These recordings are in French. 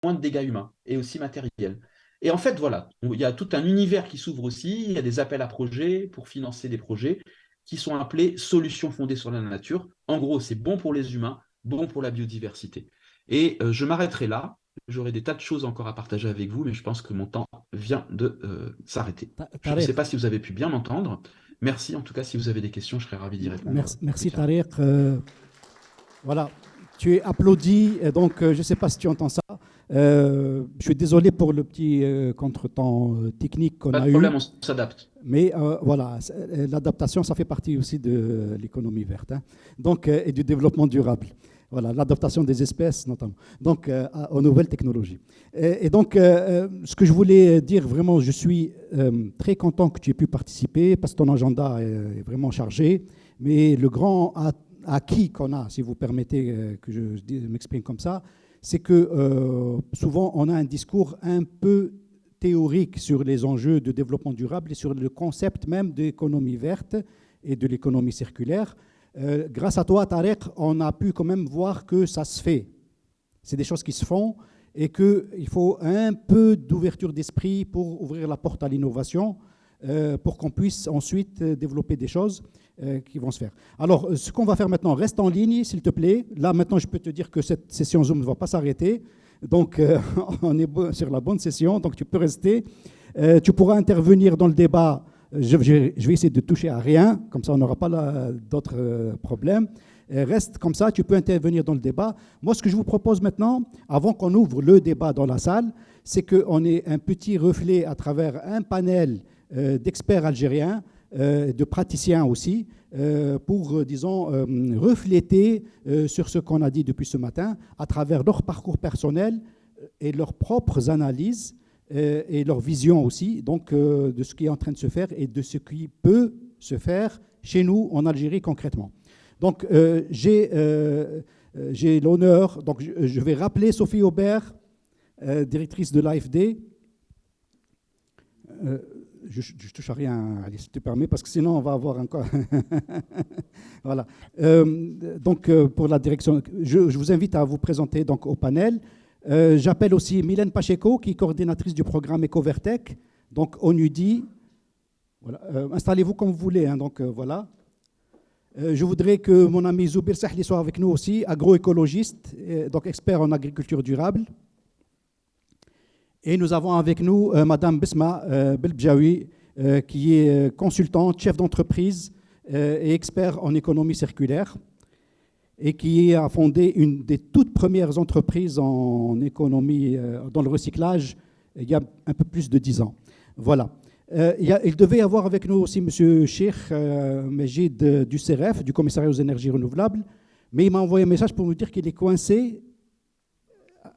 moins de dégâts humains et aussi matériels. Et en fait, voilà, il y a tout un univers qui s'ouvre aussi, il y a des appels à projets pour financer des projets qui sont appelés solutions fondées sur la nature. En gros, c'est bon pour les humains, bon pour la biodiversité. Et je m'arrêterai là. J'aurai des tas de choses encore à partager avec vous, mais je pense que mon temps vient de s'arrêter. Je ne sais Tariq, pas si vous avez pu bien m'entendre. Merci en tout cas, si vous avez des questions, je serai ravi d'y répondre plus merci tard. Tariq. Voilà, tu es applaudi, et donc je ne sais pas si tu entends ça. Je suis désolé pour le petit contretemps technique qu'on Pas a de eu, problème, on s'adapte. mais voilà, l'adaptation, ça fait partie aussi de l'économie verte, hein. Donc, et du développement durable. Voilà, l'adaptation des espèces notamment, donc aux nouvelles technologies. Et donc, ce que je voulais dire vraiment, je suis très content que tu aies pu participer parce que ton agenda est vraiment chargé, mais le grand acquis qu'on a, si vous permettez que je m'exprime comme ça, c'est que souvent on a un discours un peu théorique sur les enjeux de développement durable et sur le concept même d'économie verte et de l'économie circulaire. Grâce à toi, Tarek, on a pu quand même voir que ça se fait. C'est des choses qui se font et qu'il faut un peu d'ouverture d'esprit pour ouvrir la porte à l'innovation, pour qu'on puisse ensuite développer des choses qui vont se faire. Alors, ce qu'on va faire maintenant, reste en ligne, s'il te plaît. Là, maintenant, je peux te dire que cette session Zoom ne va pas s'arrêter. Donc, on est sur la bonne session, donc tu peux rester. Tu pourras intervenir dans le débat. Je vais essayer de toucher à rien, comme ça on n'aura pas d'autres problèmes. Reste comme ça, tu peux intervenir dans le débat. Moi, ce que je vous propose maintenant, avant qu'on ouvre le débat dans la salle, c'est qu'on ait un petit reflet à travers un panel d'experts algériens, de praticiens aussi, pour, disons, refléter sur ce qu'on a dit depuis ce matin, à travers leur parcours personnel et leurs propres analyses et leur vision aussi, donc de ce qui est en train de se faire et de ce qui peut se faire chez nous en Algérie concrètement. Donc j'ai l'honneur, donc je vais rappeler Sophie Aubert, directrice de l'AFD. Je touche à rien, Alice, si tu permets, parce que sinon on va avoir encore. Voilà. Donc pour la direction, je vous invite à vous présenter donc au panel. J'appelle aussi Mylène Pacheco, qui est coordinatrice du programme EcoVertec, donc ONUDI. Voilà. Installez-vous comme vous voulez, hein, donc voilà. Je voudrais que mon ami Zoubir Sahli soit avec nous aussi, agroécologiste, donc expert en agriculture durable. Et nous avons avec nous Madame Besma Belbjaoui, qui est consultante, chef d'entreprise et expert en économie circulaire, et qui a fondé une des toutes premières entreprises en économie, dans le recyclage, il y a un peu plus de 10 ans. Voilà. Il devait y avoir avec nous aussi M. Cheikh Majid du CRF, du Commissariat aux énergies renouvelables, mais il m'a envoyé un message pour me dire qu'il est coincé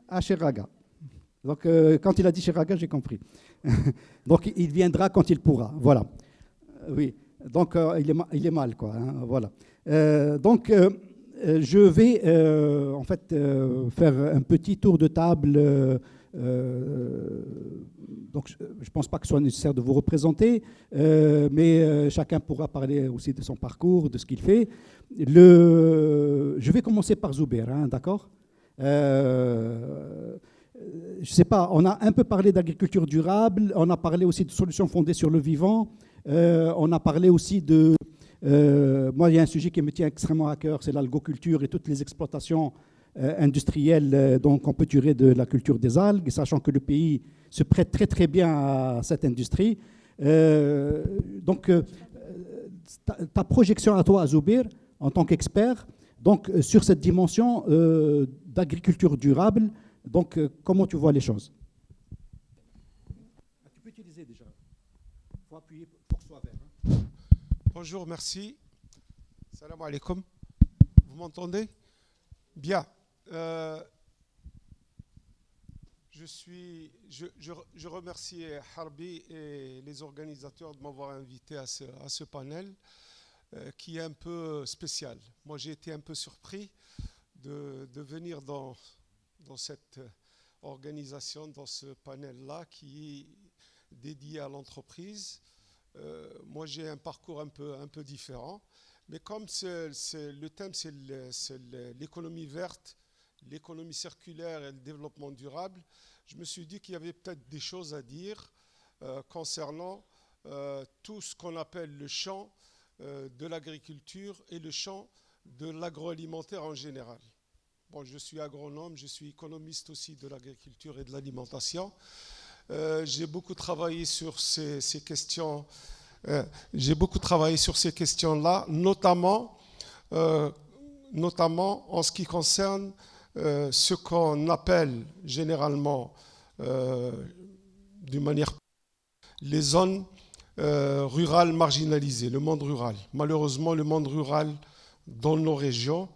à Chiraga. Donc, quand il a dit Chiraga, j'ai compris. Donc, il viendra quand il pourra. Voilà. Oui. Donc, il est mal, quoi, hein, voilà. Donc, je vais en fait faire un petit tour de table. Donc, je ne pense pas que ce soit nécessaire de vous représenter, mais chacun pourra parler aussi de son parcours, de ce qu'il fait. Je vais commencer par Zuber, hein, d'accord. Je ne sais pas, on a un peu parlé d'agriculture durable, on a parlé aussi de solutions fondées sur le vivant, on a parlé aussi de... moi, il y a un sujet qui me tient extrêmement à cœur, c'est l'algoculture et toutes les exploitations industrielles donc on peut tirer de la culture des algues, sachant que le pays se prête très très bien à cette industrie. Donc, ta projection à toi, Zoubir, en tant qu'expert, donc sur cette dimension d'agriculture durable, donc comment tu vois les choses? Tu peux utiliser déjà. Il faut appuyer pour que ce soit vert. Hein. Bonjour, merci. Salam alaikum. Vous m'entendez? Bien. Je remercie Harbi et les organisateurs de m'avoir invité à ce panel qui est un peu spécial. Moi, j'ai été un peu surpris de venir dans cette organisation, dans ce panel-là qui est dédié à l'entreprise. Moi, j'ai un parcours un peu différent. Mais comme le thème, c'est l'économie verte, l'économie circulaire et le développement durable, je me suis dit qu'il y avait peut-être des choses à dire concernant tout ce qu'on appelle le champ de l'agriculture et le champ de l'agroalimentaire en général. Bon, je suis agronome, je suis économiste aussi de l'agriculture et de l'alimentation. J'ai beaucoup travaillé sur ces questions. J'ai beaucoup travaillé sur ces questions-là, notamment en ce qui concerne ce qu'on appelle généralement, d'une manière, les zones rurales marginalisées, le monde rural. Malheureusement, le monde rural dans nos régions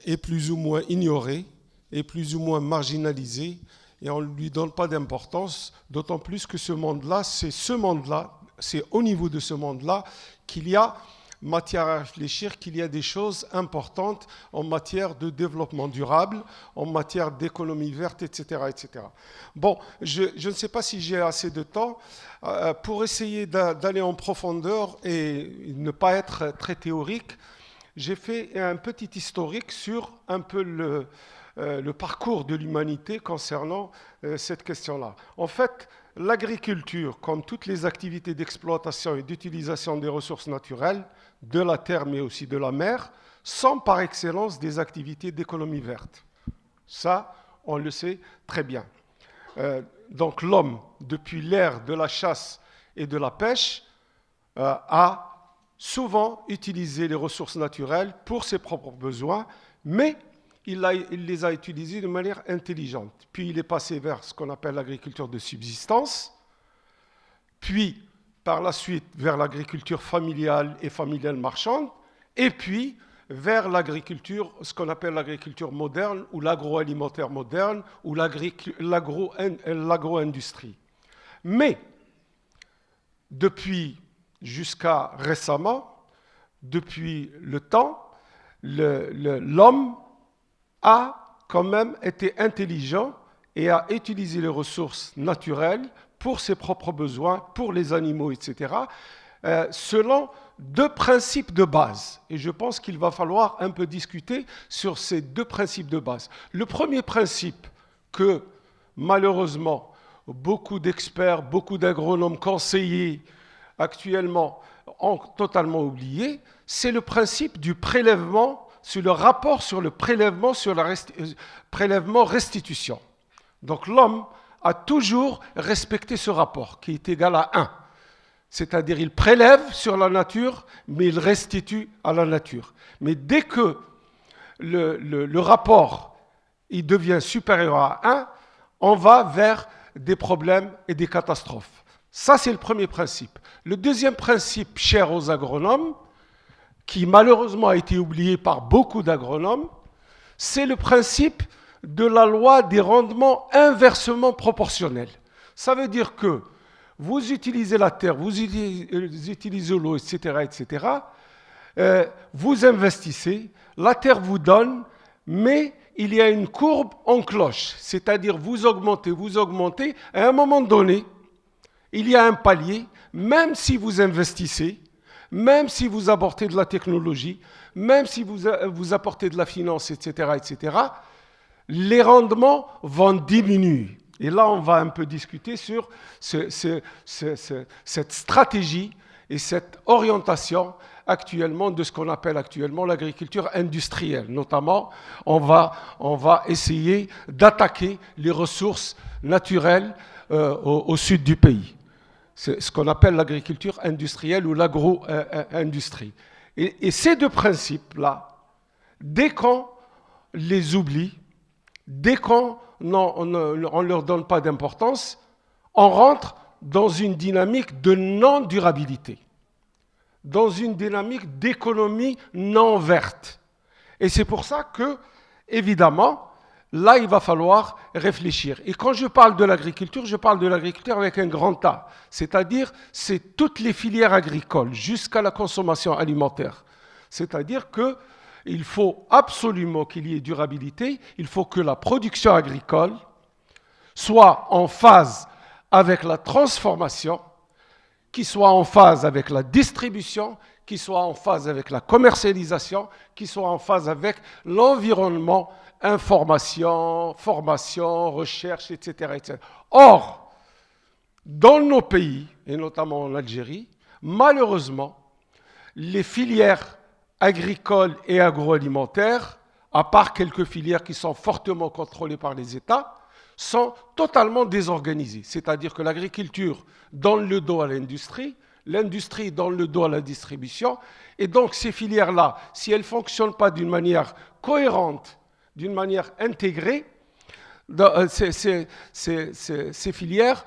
est plus ou moins ignoré, est plus ou moins marginalisé, et on ne lui donne pas d'importance, d'autant plus que ce monde-là, c'est au niveau de ce monde-là qu'il y a matière à réfléchir, qu'il y a des choses importantes en matière de développement durable, en matière d'économie verte, etc., etc. Bon, je ne sais pas si j'ai assez de temps pour essayer d'aller en profondeur et ne pas être très théorique. J'ai fait un petit historique sur un peu le parcours de l'humanité concernant cette question-là. En fait, l'agriculture, comme toutes les activités d'exploitation et d'utilisation des ressources naturelles, de la terre mais aussi de la mer, sont par excellence des activités d'économie verte. Ça, on le sait très bien. Donc l'homme, depuis l'ère de la chasse et de la pêche, a souvent utilisé les ressources naturelles pour ses propres besoins, mais il les a utilisées de manière intelligente. Puis il est passé vers ce qu'on appelle l'agriculture de subsistance, puis par la suite vers l'agriculture familiale et familiale marchande, et puis vers l'agriculture, ce qu'on appelle l'agriculture moderne ou l'agroalimentaire moderne ou l'agro-industrie. Mais depuis jusqu'à récemment, depuis le temps, l'homme a quand même été intelligent et a utilisé les ressources naturelles pour ses propres besoins, pour les animaux, etc., selon deux principes de base. Et je pense qu'il va falloir un peu discuter sur ces deux principes de base. Le premier principe que, malheureusement, beaucoup d'experts, beaucoup d'agronomes conseillers actuellement ont totalement oublié, c'est le principe du prélèvement, sur le rapport sur le prélèvement, sur la prélèvement restitution. Donc l'homme a toujours respecté ce rapport qui est égal à 1. C'est-à-dire il prélève sur la nature, mais il restitue à la nature. Mais dès que le rapport il devient supérieur à 1, on va vers des problèmes et des catastrophes. Ça, c'est le premier principe. Le deuxième principe cher aux agronomes, qui malheureusement a été oublié par beaucoup d'agronomes, c'est le principe de la loi des rendements inversement proportionnels. Ça veut dire que vous utilisez la terre, vous utilisez l'eau, etc., etc., vous investissez, la terre vous donne, mais il y a une courbe en cloche, c'est-à-dire vous augmentez, à un moment donné, il y a un palier, même si vous investissez, même si vous apportez de la technologie, même si vous apportez de la finance, etc., etc., les rendements vont diminuer. Et là, on va un peu discuter sur cette stratégie et cette orientation actuellement de ce qu'on appelle actuellement l'agriculture industrielle. Notamment, on va essayer d'attaquer les ressources naturelles au sud du pays. C'est ce qu'on appelle l'agriculture industrielle ou l'agro-industrie. Et ces deux principes-là, dès qu'on les oublie, dès qu'on ne leur donne pas d'importance, on rentre dans une dynamique de non-durabilité, dans une dynamique d'économie non verte. Et c'est pour ça que, évidemment, là, il va falloir réfléchir. Et quand je parle de l'agriculture, je parle de l'agriculture avec un grand A. C'est-à-dire, c'est toutes les filières agricoles jusqu'à la consommation alimentaire. C'est-à-dire qu'il faut absolument qu'il y ait durabilité. Il faut que la production agricole soit en phase avec la transformation, qui soit en phase avec la distribution, qui soit en phase avec la commercialisation, qui soit en phase avec l'environnement information, formation, recherche, etc., etc. Or, dans nos pays, et notamment en Algérie, malheureusement, les filières agricoles et agroalimentaires, à part quelques filières qui sont fortement contrôlées par les États, sont totalement désorganisées. C'est-à-dire que l'agriculture donne le dos à l'industrie, l'industrie donne le dos à la distribution, et donc ces filières-là, si elles ne fonctionnent pas d'une manière cohérente, d'une manière intégrée, ces filières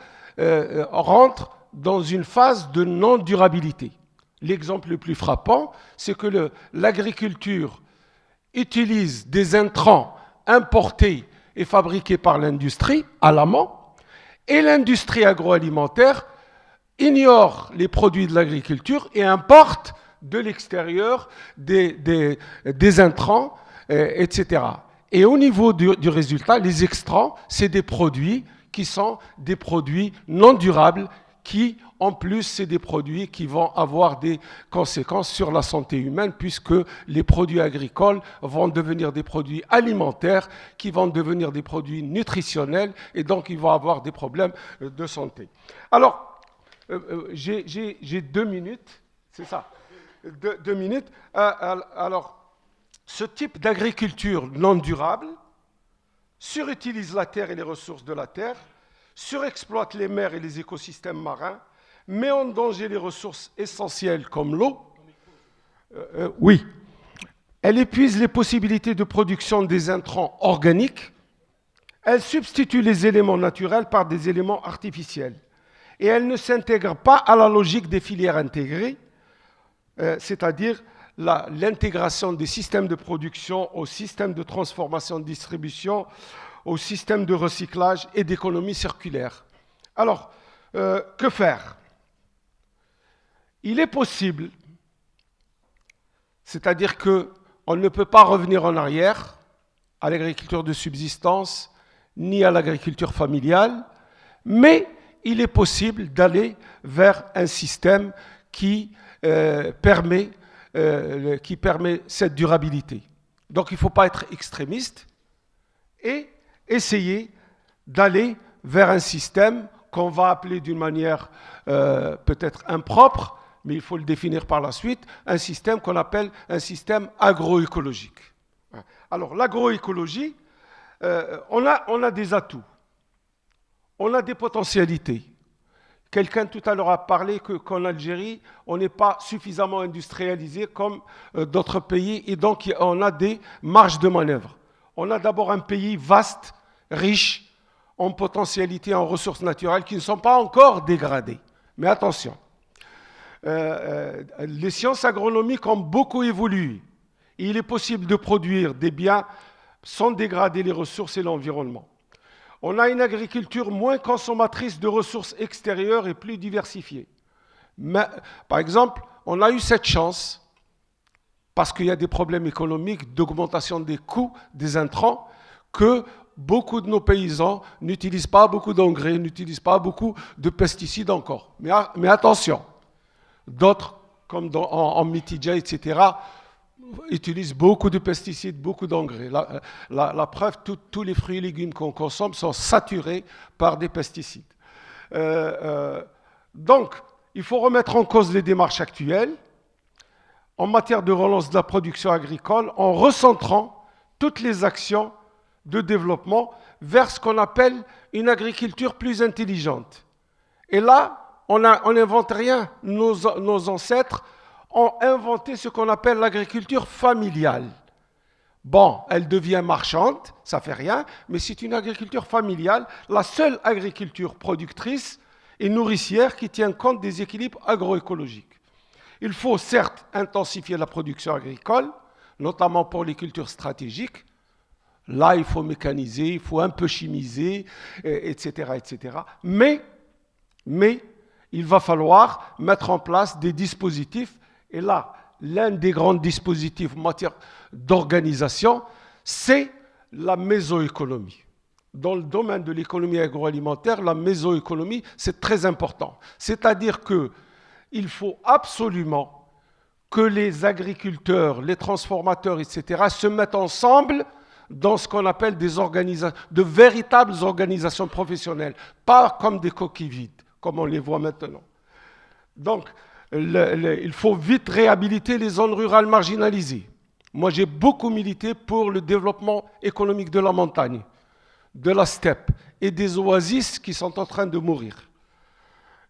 rentrent dans une phase de non-durabilité. L'exemple le plus frappant, c'est que l'agriculture utilise des intrants importés et fabriqués par l'industrie à l'amont, et l'industrie agroalimentaire ignore les produits de l'agriculture et importe de l'extérieur des intrants, etc. Et au niveau du résultat, les extrants, c'est des produits qui sont des produits non durables, qui, en plus, c'est des produits qui vont avoir des conséquences sur la santé humaine, puisque les produits agricoles vont devenir des produits alimentaires, qui vont devenir des produits nutritionnels, et donc ils vont avoir des problèmes de santé. Alors, j'ai 2 minutes, c'est ça, 2 minutes. Alors, ce type d'agriculture non durable surutilise la terre et les ressources de la terre, surexploite les mers et les écosystèmes marins, met en danger les ressources essentielles comme l'eau. Oui. Elle épuise les possibilités de production des intrants organiques. Elle substitue les éléments naturels par des éléments artificiels. Et elle ne s'intègre pas à la logique des filières intégrées, c'est-à-dire l'intégration des systèmes de production aux systèmes de transformation de distribution, aux systèmes de recyclage et d'économie circulaire. Alors, que faire? Il est possible, c'est-à-dire qu'on ne peut pas revenir en arrière à l'agriculture de subsistance ni à l'agriculture familiale, mais il est possible d'aller vers un système qui permet cette durabilité. Donc il ne faut pas être extrémiste et essayer d'aller vers un système qu'on va appeler d'une manière peut-être impropre, mais il faut le définir par la suite, un système qu'on appelle un système agroécologique. Alors l'agroécologie, on a des atouts, on a des potentialités. Quelqu'un tout à l'heure a parlé qu'en Algérie, on n'est pas suffisamment industrialisé comme d'autres pays, et donc on a des marges de manœuvre. On a d'abord un pays vaste, riche, en potentialité, en ressources naturelles qui ne sont pas encore dégradées. Mais attention, les sciences agronomiques ont beaucoup évolué. Il est possible de produire des biens sans dégrader les ressources et l'environnement. On a une agriculture moins consommatrice de ressources extérieures et plus diversifiée. Mais, par exemple, on a eu cette chance, parce qu'il y a des problèmes économiques d'augmentation des coûts des intrants, que beaucoup de nos paysans n'utilisent pas beaucoup d'engrais, n'utilisent pas beaucoup de pesticides encore. Mais attention, d'autres, comme en Mitidja, etc., utilisent beaucoup de pesticides, beaucoup d'engrais. La preuve, tous les fruits et légumes qu'on consomme sont saturés par des pesticides. Donc, il faut remettre en cause les démarches actuelles en matière de relance de la production agricole en recentrant toutes les actions de développement vers ce qu'on appelle une agriculture plus intelligente. Et là, on n'invente rien. Nos ancêtres ont inventé ce qu'on appelle l'agriculture familiale. Bon, elle devient marchande, ça fait rien, mais c'est une agriculture familiale, la seule agriculture productrice et nourricière qui tient compte des équilibres agroécologiques. Il faut certes intensifier la production agricole, notamment pour les cultures stratégiques. Là, il faut mécaniser, il faut un peu chimiser, etc., etc. Mais il va falloir mettre en place des dispositifs. Et là, l'un des grands dispositifs en matière d'organisation, c'est la mésoéconomie. Dans le domaine de l'économie agroalimentaire, la mésoéconomie, c'est très important. C'est-à-dire qu'il faut absolument que les agriculteurs, les transformateurs, etc., se mettent ensemble dans ce qu'on appelle de véritables organisations professionnelles, pas comme des coquilles vides, comme on les voit maintenant. Donc, il faut vite réhabiliter les zones rurales marginalisées. Moi, j'ai beaucoup milité pour le développement économique de la montagne, de la steppe et des oasis qui sont en train de mourir.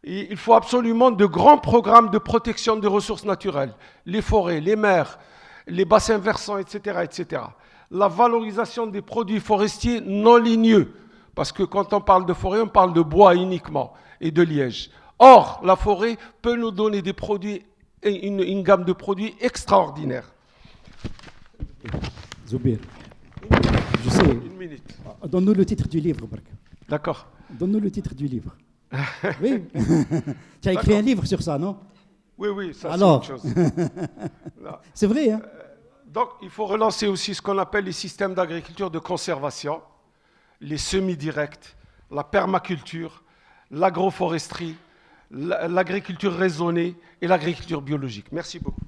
Et il faut absolument de grands programmes de protection des ressources naturelles, les forêts, les mers, les bassins versants, etc., etc. La valorisation des produits forestiers non ligneux, parce que quand on parle de forêt, on parle de bois uniquement et de liège. Or, la forêt peut nous donner des produits, une gamme de produits extraordinaire. Zoubir, je sais. Une minute. Donne-nous le titre du livre, Bark. D'accord. Donne-nous le titre du livre. Oui. Tu as écrit un livre sur ça, non? Oui, oui, ça alors, c'est autre chose. C'est vrai, hein? Donc, il faut relancer aussi ce qu'on appelle les systèmes d'agriculture de conservation, les semi-directs, la permaculture, l'agroforesterie, l'agriculture raisonnée et l'agriculture biologique. Merci beaucoup.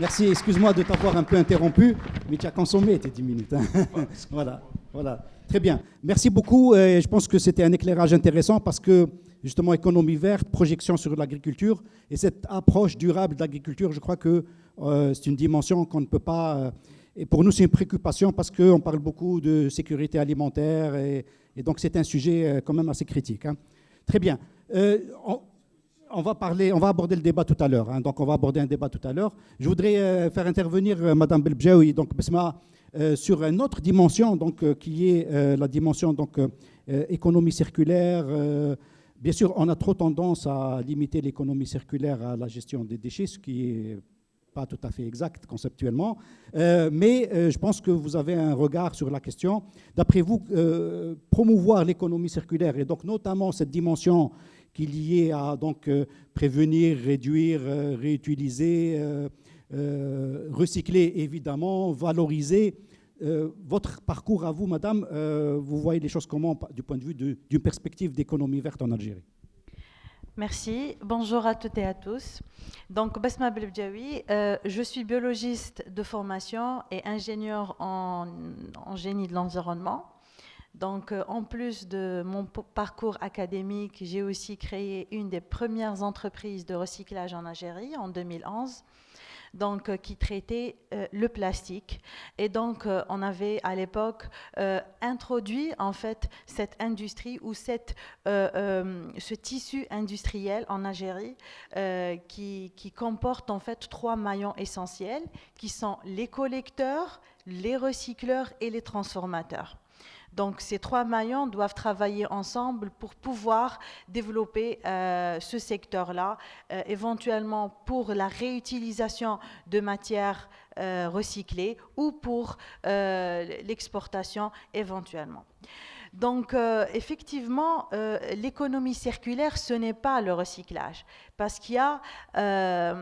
Merci, excuse-moi de t'avoir un peu interrompu, mais tu as consommé tes 10 minutes. Hein. Voilà, voilà. Très bien. Merci beaucoup. Et je pense que c'était un éclairage intéressant parce que, justement, économie verte, projection sur l'agriculture et cette approche durable de l'agriculture, je crois que c'est une dimension qu'on ne peut pas... et pour nous, c'est une préoccupation parce qu'on parle beaucoup de sécurité alimentaire et donc c'est un sujet quand même assez critique. Hein. Très bien. On va aborder le débat tout à l'heure. Hein, donc, on va aborder un débat tout à l'heure. Je voudrais faire intervenir Madame Belbjaoui, donc Besma, sur une autre dimension, donc qui est la dimension donc économie circulaire. Bien sûr, on a trop tendance à limiter l'économie circulaire à la gestion des déchets, ce qui est pas tout à fait exact conceptuellement, mais je pense que vous avez un regard sur la question. D'après vous, promouvoir l'économie circulaire et donc notamment cette dimension qui est liée à donc, prévenir, réduire, réutiliser, recycler évidemment, valoriser. Votre parcours à vous, madame, vous voyez les choses comment du point de vue d'une perspective d'économie verte en Algérie? Merci. Bonjour à toutes et à tous. Donc, Besma Belbjaoui, je suis biologiste de formation et ingénieure en génie de l'environnement. Donc, en plus de mon parcours académique, j'ai aussi créé une des premières entreprises de recyclage en Algérie en 2011. Donc, qui traitait le plastique. Et donc, on avait à l'époque introduit en fait cette industrie ou ce tissu industriel en Algérie qui comporte en fait 3 maillons essentiels qui sont les collecteurs, les recycleurs et les transformateurs. Donc, ces 3 maillons doivent travailler ensemble pour pouvoir développer ce secteur-là, éventuellement pour la réutilisation de matières recyclées ou pour l'exportation éventuellement. Donc, effectivement, l'économie circulaire, ce n'est pas le recyclage, parce qu'il y a